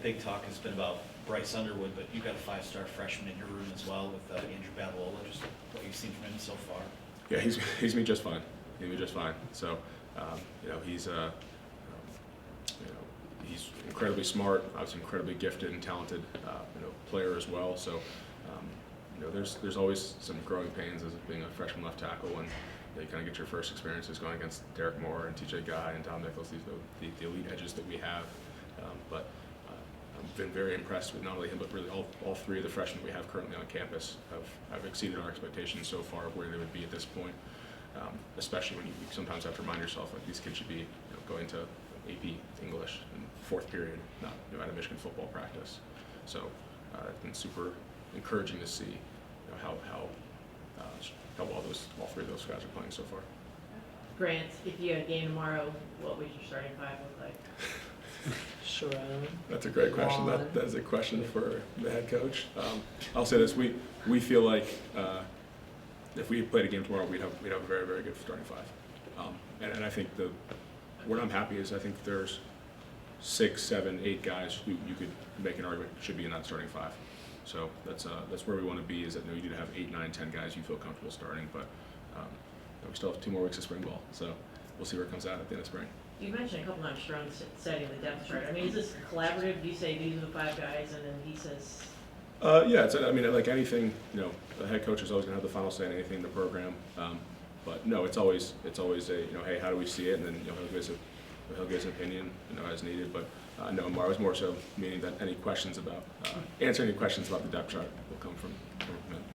big talk has been about Bryce Underwood, but you've got a 5-star freshman in your room as well with Andrew Babalola. Just what you've seen from him so far. Yeah, he's gonna be just fine. He's gonna be just fine. So, you know, he's he's incredibly smart. Obviously, incredibly gifted and talented, player as well. So, there's always some growing pains as being a freshman left tackle when you kind of get your first experiences going against Derek Moore and TJ Guy and Tom Nichols, the elite edges that we have. But I've been very impressed with not only him, but really all three of the freshmen we have currently on campus have exceeded our expectations so far of where they would be at this point. Especially when you sometimes have to remind yourself like these kids should be going to AP English in fourth period, not at a Michigan football practice. So it's been super encouraging to see how well all three of those guys are playing so far. Grant, if you had a game tomorrow, what would your starting five look like? Sure. That's a great question. That is a question for the head coach. I'll say this: we feel like if we played a game tomorrow, we'd have a very, very good starting five. And I think what I'm happy is I think there's 6, 7, 8 guys who you could make an argument should be in that starting five. So that's where we want to be. Is that you need to have 8, 9, 10 guys you feel comfortable starting, but we still have 2 more weeks of spring ball, so we'll see where it comes out at the end of spring. You mentioned a couple times strong setting the depth chart. I mean, is this collaborative? Do you say these are the 5 guys, and then he says? Yeah, I mean, like anything, the head coach is always going to have the final say on anything in the program. But no, it's always a hey, how do we see it? And then he'll give us an opinion, as needed. But no, I was more so meaning that any questions about answering any questions about the depth chart will come from him.